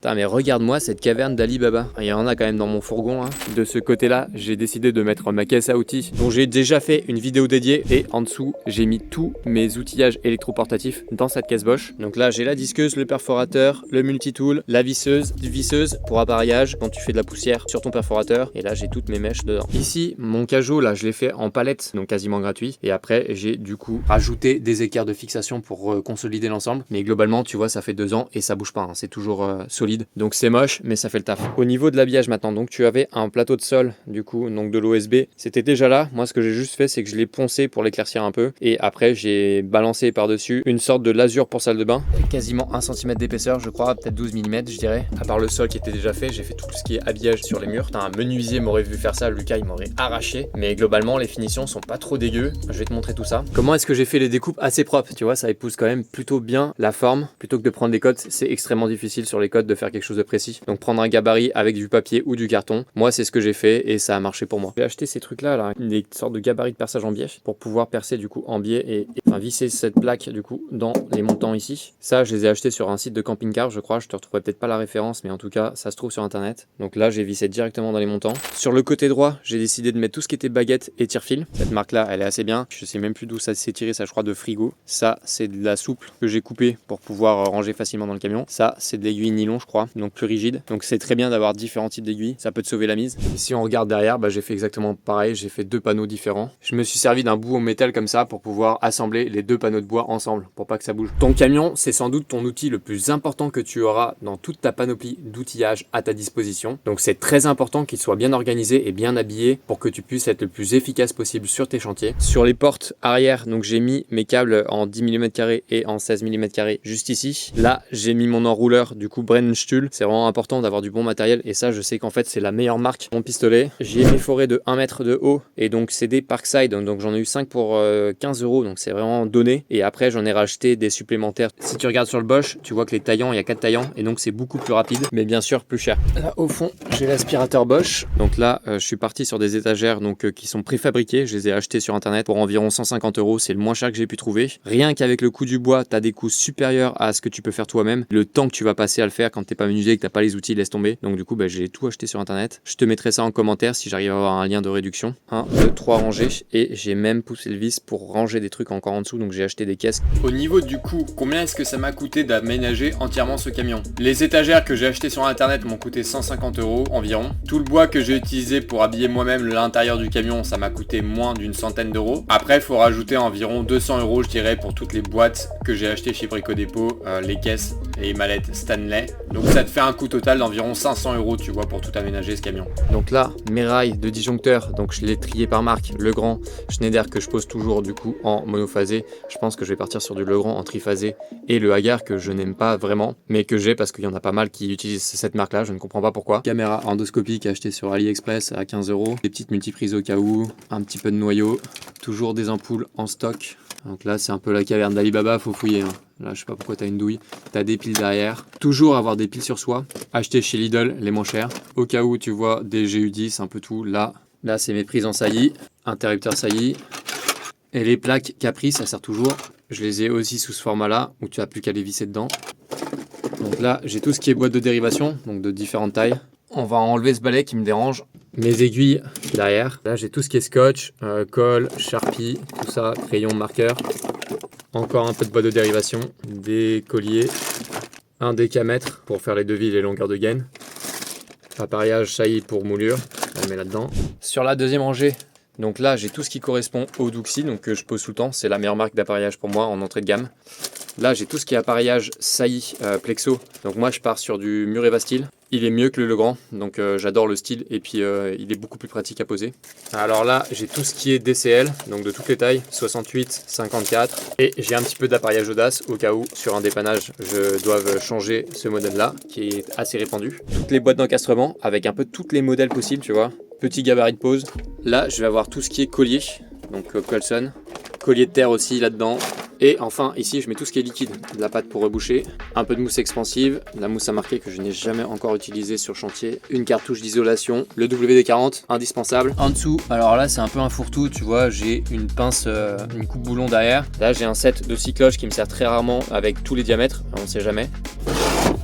Putain, mais regarde-moi cette caverne d'Ali Baba. Il y en a quand même dans mon fourgon. Hein. De ce côté-là, j'ai décidé de mettre ma caisse à outils dont j'ai déjà fait une vidéo dédiée. Et en dessous, j'ai mis tous mes outillages électroportatifs dans cette caisse Bosch. Donc là, j'ai la disqueuse, le perforateur, le multitool, la visseuse pour appareillage quand tu fais de la poussière sur ton perforateur. Et là, j'ai toutes mes mèches dedans. Ici, mon cajot, là, je l'ai fait en palette, donc quasiment gratuit. Et après, j'ai du coup rajouté des équerres de fixation pour consolider l'ensemble. Mais globalement, tu vois, ça fait 2 ans et ça bouge pas. Hein. C'est toujours solide. Donc c'est moche, mais ça fait le taf. Au niveau de l'habillage maintenant, donc tu avais un plateau de sol, du coup, donc de l'OSB. C'était déjà là. Moi, ce que j'ai juste fait, c'est que je l'ai poncé pour l'éclaircir un peu. Et après, j'ai balancé par-dessus une sorte de lasure pour salle de bain. Quasiment 1 cm d'épaisseur, je crois, peut-être 12 mm, je dirais. À part le sol qui était déjà fait, j'ai fait tout ce qui est habillage sur les murs. Putain, un menuisier m'aurait vu faire ça, Lucas, il m'aurait arraché. Mais globalement, les finitions sont pas trop dégueu. Je vais te montrer tout ça. Comment est-ce que j'ai fait les découpes assez propres? Tu vois, ça épouse quand même plutôt bien la forme. Plutôt que de prendre des codes, c'est extrêmement difficile sur les codes de faire quelque chose de précis. Donc prendre un gabarit avec du papier ou du carton, moi c'est ce que j'ai fait et ça a marché pour moi. J'ai acheté ces trucs là, des sortes de gabarits de perçage en biais pour pouvoir percer du coup en biais et enfin, visser cette plaque du coup dans les montants ici. Ça je les ai achetés sur un site de camping-car je crois, je te retrouverai peut-être pas la référence mais en tout cas ça se trouve sur internet. Donc là j'ai vissé directement dans les montants. Sur le côté droit j'ai décidé de mettre tout ce qui était baguette et tire-fil. Cette marque là elle est assez bien, je sais même plus d'où ça s'est tiré, ça je crois de Frigo. Ça c'est de la souple que j'ai coupée pour pouvoir ranger facilement dans le camion. Ça c'est de l'aiguille nylon je crois, donc plus rigide. Donc c'est très bien d'avoir différents types d'aiguilles, ça peut te sauver la mise. Et si on regarde derrière, j'ai fait exactement pareil, j'ai fait 2 panneaux différents. Je me suis servi d'un bout en métal comme ça pour pouvoir assembler les 2 panneaux de bois ensemble, pour pas que ça bouge. Ton camion, c'est sans doute ton outil le plus important que tu auras dans toute ta panoplie d'outillage à ta disposition. Donc c'est très important qu'il soit bien organisé et bien habillé pour que tu puisses être le plus efficace possible sur tes chantiers. Sur les portes arrière, donc j'ai mis mes câbles en 10 mm et en 16 mm juste ici. Là, j'ai mis mon enrouleur du coup Brennstuhl. C'est vraiment important d'avoir du bon matériel et ça je sais qu'en fait c'est la meilleure marque. Mon pistolet, j'ai mes forêts de 1 mètre de haut et donc c'est des Parkside, donc j'en ai eu 5 pour 15 €, donc c'est vraiment donné. Et après j'en ai racheté des supplémentaires. Si tu regardes sur le Bosch, tu vois que les taillants, il y a 4 taillants et donc c'est beaucoup plus rapide mais bien sûr plus cher. Là au fond j'ai l'aspirateur Bosch, donc là je suis parti sur des étagères donc qui sont préfabriquées. Je les ai achetées sur internet pour environ 150 €, c'est le moins cher que j'ai pu trouver. Rien qu'avec le coût du bois, tu as des coûts supérieurs à ce que tu peux faire toi-même. Le temps que tu vas passer à le faire quand t'es pas menuisier et que t'as pas les outils, laisse tomber. Donc du coup j'ai tout acheté sur internet. Je te mettrai ça en commentaire si j'arrive à avoir un lien de réduction. 1, 2, 3 rangées et j'ai même poussé le vis pour ranger des trucs encore en dessous, donc j'ai acheté des caisses. Au niveau du coût, combien est-ce que ça m'a coûté d'aménager entièrement ce camion? Les étagères que j'ai achetées sur internet m'ont coûté 150 € environ. Tout le bois que j'ai utilisé pour habiller moi-même l'intérieur du camion, ça m'a coûté moins d'une centaine d'euros. Après il faut rajouter environ 200 € je dirais pour toutes les boîtes que j'ai achetées chez Brico Dépôt, les caisses et les mallettes Stanley. Donc ça te fait un coût total d'environ 500 € tu vois pour tout aménager ce camion. Donc là mes rails de disjoncteur, donc je l'ai trié par marque, Legrand, Schneider que je pose toujours du coup en monophasé. Je pense que je vais partir sur du Legrand en triphasé et le Hagar que je n'aime pas vraiment mais que j'ai parce qu'il y en a pas mal qui utilisent cette marque là, je ne comprends pas pourquoi. Caméra endoscopique achetée sur AliExpress à 15 €, des petites multiprises au cas où, un petit peu de noyau, toujours des ampoules en stock. Donc là c'est un peu la caverne d'Ali Baba, faut fouiller hein. Là je sais pas pourquoi t'as une douille, t'as des piles derrière, toujours avoir des piles sur soi, acheter chez Lidl les moins chers, au cas où tu vois des GU10, un peu tout, là c'est mes prises en saillie, interrupteur saillie, et les plaques Capri ça sert toujours, je les ai aussi sous ce format là, où tu as plus qu'à les visser dedans. Donc là j'ai tout ce qui est boîte de dérivation, donc de différentes tailles. On va enlever ce balai qui me dérange. Mes aiguilles derrière. Là j'ai tout ce qui est scotch, colle, Sharpie, tout ça, crayon, marqueur. Encore un peu de boîte de dérivation, des colliers, un décamètre pour faire les devis et les longueurs de gaine. Appareillage saillie pour moulure, on le met là-dedans. Sur la deuxième rangée, donc là j'ai tout ce qui correspond au Duxi, donc que je pose tout le temps. C'est la meilleure marque d'appareillage pour moi en entrée de gamme. Là j'ai tout ce qui est appareillage saillie Plexo, donc moi je pars sur du Mureva Steel. Il est mieux que le Legrand, donc j'adore le style et puis il est beaucoup plus pratique à poser. Alors là j'ai tout ce qui est DCL, donc de toutes les tailles, 68, 54 et j'ai un petit peu d'appareillage Audace au cas où sur un dépannage je doive changer ce modèle là qui est assez répandu. Toutes les boîtes d'encastrement avec un peu tous les modèles possibles tu vois. Petit gabarit de pose. Là je vais avoir tout ce qui est collier, donc Colson, collier de terre aussi là-dedans. Et enfin ici je mets tout ce qui est liquide, de la pâte pour reboucher, un peu de mousse expansive, de la mousse à marquer que je n'ai jamais encore utilisée sur chantier, une cartouche d'isolation, le WD-40 indispensable. En dessous, alors là c'est un peu un fourre-tout, tu vois, j'ai une pince, une coupe boulon derrière. Là j'ai un set de 6 cloches qui me sert très rarement avec tous les diamètres, on ne sait jamais.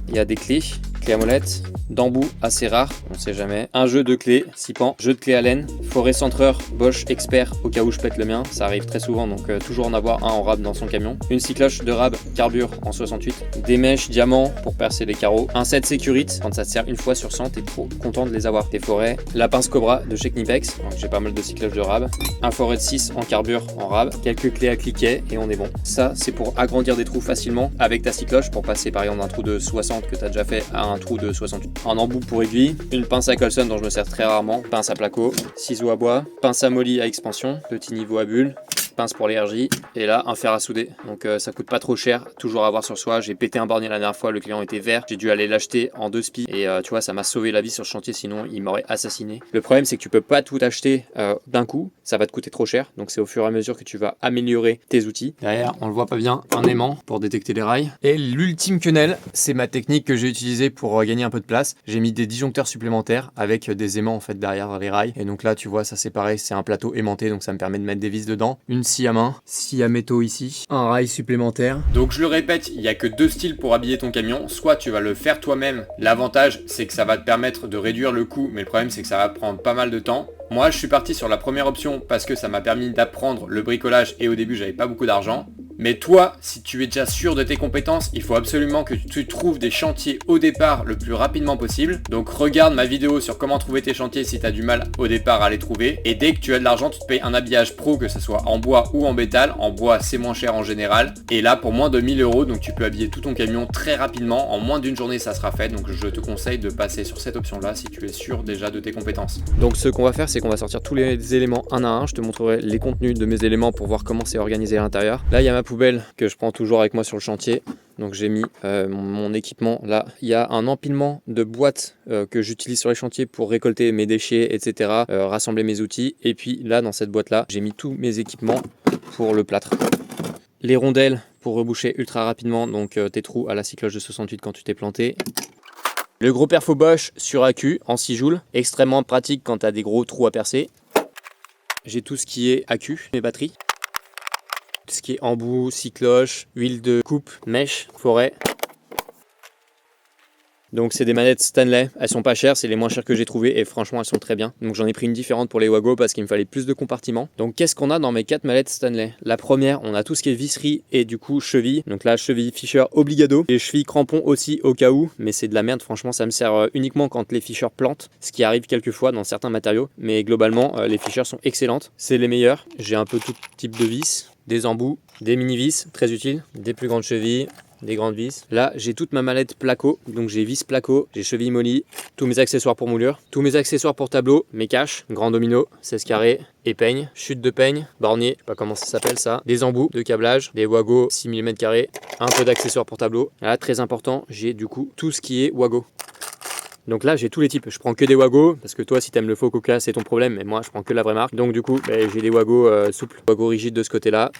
Il y a des clés clé à molette, d'embout assez rare, on sait jamais, un jeu de clés, 6 pans, jeu de clés Allen, forêt centreur, Bosch expert au cas où je pète le mien, ça arrive très souvent donc toujours en avoir un en rab dans son camion, une cycloche de rab carbure en 68, des mèches diamants pour percer les carreaux, un set Securite, quand ça te sert une fois sur 100 t'es trop content de les avoir, des forêts, la pince Cobra de chez Knipex, donc j'ai pas mal de cycloches de rab, un forêt de 6 en carbure en rab, quelques clés à cliquet et on est bon. Ça c'est pour agrandir des trous facilement avec ta cycloche pour passer par exemple d'un trou de 60 que tu as déjà fait à un trou de 68. Un embout pour aiguille, une pince à Colson dont je me sers très rarement, pince à placo, ciseaux à bois, pince à molly à expansion, petit niveau à bulle, pince pour les RJ et là un fer à souder, donc ça coûte pas trop cher, toujours à avoir sur soi. J'ai pété un bornier la dernière fois, le client était vert, j'ai dû aller l'acheter en 2 spies et tu vois ça m'a sauvé la vie sur le chantier, sinon il m'aurait assassiné. Le problème c'est que tu peux pas tout acheter d'un coup, ça va te coûter trop cher, donc c'est au fur et à mesure que tu vas améliorer tes outils. Derrière on le voit pas bien, un aimant pour détecter les rails et l'ultime quenelle, c'est ma technique que j'ai utilisée pour gagner un peu de place. J'ai mis des disjoncteurs supplémentaires avec des aimants en fait derrière les rails et donc là tu vois ça c'est pareil, c'est un plateau aimanté donc ça me permet de mettre des vis dedans, une scie à main, scie à métaux ici, un rail supplémentaire. Donc je le répète, il n'y a que 2 styles pour habiller ton camion, soit tu vas le faire toi-même, l'avantage c'est que ça va te permettre de réduire le coût mais le problème c'est que ça va prendre pas mal de temps. Moi je suis parti sur la première option parce que ça m'a permis d'apprendre le bricolage et au début j'avais pas beaucoup d'argent. Mais toi, si tu es déjà sûr de tes compétences, il faut absolument que tu trouves des chantiers au départ le plus rapidement possible. Donc regarde ma vidéo sur comment trouver tes chantiers si tu as du mal au départ à les trouver. Et dès que tu as de l'argent, tu te payes un habillage pro, que ce soit en bois ou en métal. En bois, c'est moins cher en général. Et là, pour moins de 1000 €, donc tu peux habiller tout ton camion très rapidement. En moins d'une journée, ça sera fait. Donc je te conseille de passer sur cette option-là si tu es sûr déjà de tes compétences. Donc ce qu'on va faire, c'est qu'on va sortir tous les éléments un à un. Je te montrerai les contenus de mes éléments pour voir comment c'est organisé à l'intérieur. Là, il y a ma poubelle que je prends toujours avec moi sur le chantier, donc j'ai mis mon équipement là. Il y a un empilement de boîtes que j'utilise sur les chantiers pour récolter mes déchets, etc., rassembler mes outils, et puis là dans cette boîte là j'ai mis tous mes équipements pour le plâtre, les rondelles pour reboucher ultra rapidement donc tes trous à la cycloche de 68 quand tu t'es planté, le gros perfo Bosch sur AQ en 6 joules, extrêmement pratique quand tu as des gros trous à percer. J'ai tout ce qui est AQ, mes batteries, tout ce qui est embout, cycloche, huile de coupe, mèche, forêt. Donc c'est des manettes Stanley, elles sont pas chères, c'est les moins chères que j'ai trouvées et franchement elles sont très bien. Donc j'en ai pris une différente pour les Wago parce qu'il me fallait plus de compartiments. Donc qu'est-ce qu'on a dans mes 4 manettes Stanley? La première, on a tout ce qui est visserie et du coup cheville. Donc là cheville Fisher obligado, les chevilles crampons aussi au cas où, mais c'est de la merde, franchement ça me sert uniquement quand les Fisher plantent, ce qui arrive quelquefois dans certains matériaux, mais globalement les Fisher sont excellentes, c'est les meilleures. J'ai un peu tout type de vis, des embouts, des mini vis très utiles, des plus grandes chevilles, des grandes vis. Là j'ai toute ma mallette placo, donc j'ai vis placo, j'ai cheville molly, tous mes accessoires pour moulure, tous mes accessoires pour tableau, mes caches, grand domino, 16 carrés et peigne, chute de peigne, bornier, je sais pas comment ça s'appelle ça, des embouts de câblage, des Wago 6 mm carrés, un peu d'accessoires pour tableau. Là très important, j'ai du coup tout ce qui est Wago. Donc là j'ai tous les types, je prends que des Wago, parce que toi si t'aimes le faux coca c'est ton problème, mais moi je prends que la vraie marque. Donc du coup j'ai des Wago souples, Wago rigides de ce côté là.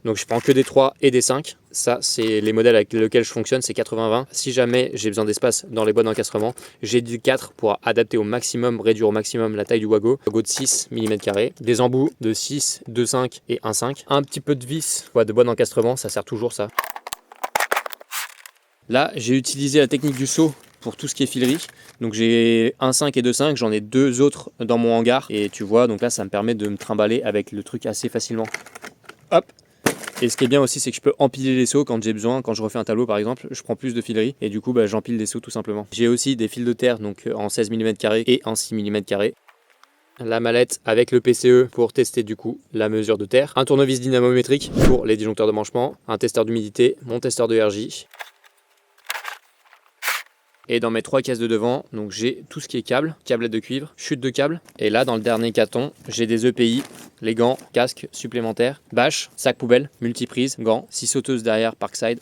Donc je prends que des 3 et des 5, ça c'est les modèles avec lesquels je fonctionne, c'est 80-20. Si jamais j'ai besoin d'espace dans les boîtes d'encastrement, j'ai du 4 pour adapter au maximum, réduire au maximum la taille du Wago. Wago de 6 mm carrés, des embouts de 6, 2,5 et 1,5. Un petit peu de vis de boîte d'encastrement, ça sert toujours ça. Là j'ai utilisé la technique du saut pour tout ce qui est filerie, donc j'ai 1,5 et 2,5, j'en ai 2 autres dans mon hangar et tu vois donc là ça me permet de me trimballer avec le truc assez facilement. Hop. Et ce qui est bien aussi c'est que je peux empiler les seaux quand j'ai besoin, quand je refais un tableau par exemple, je prends plus de filerie et du coup j'empile des seaux tout simplement. J'ai aussi des fils de terre donc en 16 mm carrés et en 6 mm carrés. La mallette avec le PCE pour tester du coup la mesure de terre, un tournevis dynamométrique pour les disjoncteurs de branchement, un testeur d'humidité, mon testeur de RJ. Et dans mes 3 caisses de devant, donc j'ai tout ce qui est câble, câblette de cuivre, chute de câble. Et là, dans le dernier carton, j'ai des EPI, les gants, casque supplémentaires, bâche, sac poubelle, multiprise, gants, 6 sauteuses derrière, Parkside.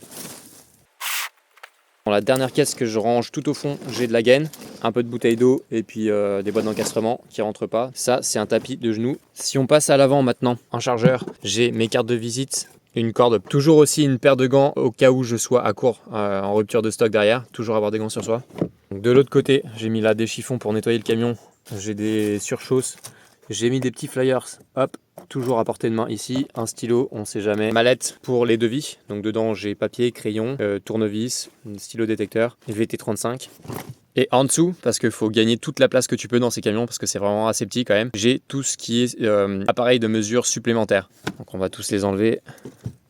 Dans la dernière caisse que je range tout au fond, j'ai de la gaine, un peu de bouteille d'eau et puis des boîtes d'encastrement qui ne rentrent pas. Ça, c'est un tapis de genoux. Si on passe à l'avant maintenant, en chargeur, j'ai mes cartes de visite, une corde, toujours aussi une paire de gants au cas où je sois à court en rupture de stock derrière, toujours avoir des gants sur soi. Donc de l'autre côté, j'ai mis là des chiffons pour nettoyer le camion, j'ai des surchausses J'ai mis des petits flyers, hop, toujours à portée de main ici, un stylo, on sait jamais. Mallette pour les devis, donc dedans j'ai papier, crayon, tournevis, stylo détecteur, VT35. Et en dessous, parce qu'il faut gagner toute la place que tu peux dans ces camions, parce que c'est vraiment assez petit quand même, j'ai tout ce qui est appareil de mesure supplémentaire. Donc on va tous les enlever.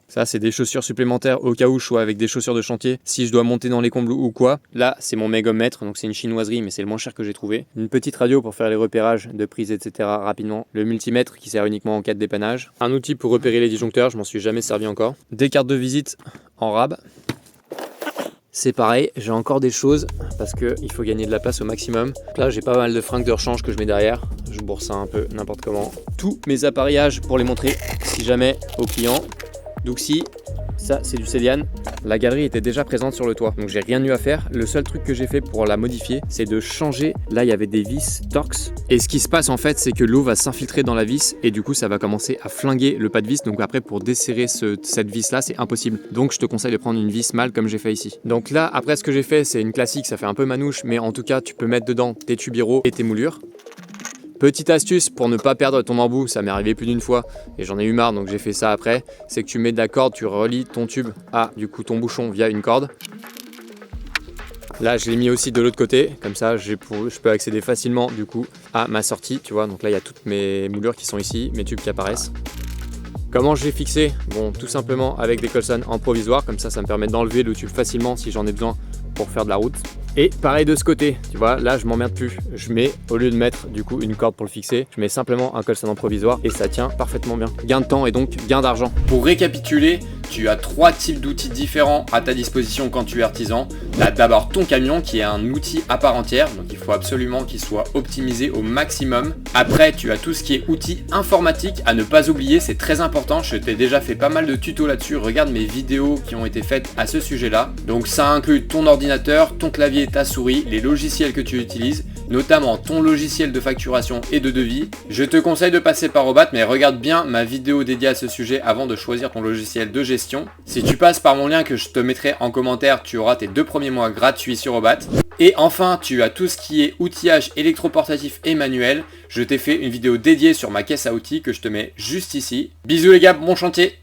Ça, c'est des chaussures supplémentaires au cas où je sois avec des chaussures de chantier. Si je dois monter dans les combles ou quoi. Là, c'est mon mégomètre, donc c'est une chinoiserie, mais c'est le moins cher que j'ai trouvé. Une petite radio pour faire les repérages de prise, etc. rapidement. Le multimètre qui sert uniquement en cas de dépannage. Un outil pour repérer les disjoncteurs, je m'en suis jamais servi encore. Des cartes de visite en rab. C'est pareil, j'ai encore des choses parce qu'il faut gagner de la place au maximum. Là, j'ai pas mal de fringues de rechange que je mets derrière. Je bourre ça un peu n'importe comment. Tous mes appareillages pour les montrer si jamais aux clients. Duxi, ça c'est du Céliane. La galerie était déjà présente sur le toit, donc j'ai rien eu à faire. Le seul truc que j'ai fait pour la modifier, c'est de changer. Là, il y avait des vis Torx. Et ce qui se passe en fait, c'est que l'eau va s'infiltrer dans la vis et du coup, ça va commencer à flinguer le pas de vis. Donc après, pour desserrer cette vis là, c'est impossible. Donc je te conseille de prendre une vis mâle comme j'ai fait ici. Donc là, après ce que j'ai fait, c'est une classique, ça fait un peu manouche, mais en tout cas, tu peux mettre dedans tes tubiraux et tes moulures. Petite astuce pour ne pas perdre ton embout, ça m'est arrivé plus d'une fois et j'en ai eu marre donc j'ai fait ça après, c'est que tu mets de la corde, tu relis ton tube à du coup ton bouchon via une corde. Là je l'ai mis aussi de l'autre côté, comme ça je peux accéder facilement du coup à ma sortie, tu vois, donc là il y a toutes mes moulures qui sont ici, mes tubes qui apparaissent. Comment j'ai fixé? Bon, tout simplement avec des Colson en provisoire, comme ça me permet d'enlever le tube facilement si j'en ai besoin pour faire de la route. Et pareil de ce côté, tu vois, là je m'emmerde plus. Je mets, au lieu de mettre du coup une corde pour le fixer, je mets simplement un Colson en provisoire et ça tient parfaitement bien. Gain de temps et donc gain d'argent. Pour récapituler, tu as 3 types d'outils différents à ta disposition quand tu es artisan. Tu as d'abord ton camion qui est un outil à part entière, donc il faut absolument qu'il soit optimisé au maximum. Après, tu as tout ce qui est outils informatiques à ne pas oublier, c'est très important. Je t'ai déjà fait pas mal de tutos là-dessus. Regarde mes vidéos qui ont été faites à ce sujet-là. Donc ça inclut ton ordinateur, ton clavier, ta souris, les logiciels que tu utilises, notamment ton logiciel de facturation et de devis. Je te conseille de passer par Obat, mais regarde bien ma vidéo dédiée à ce sujet avant de choisir ton logiciel de gestion. Si tu passes par mon lien que je te mettrai en commentaire, tu auras tes 2 premiers mois gratuits sur Obat. Et enfin, tu as tout ce qui est outillage électroportatif et manuel. Je t'ai fait une vidéo dédiée sur ma caisse à outils que je te mets juste ici. Bisous les gars, bon chantier!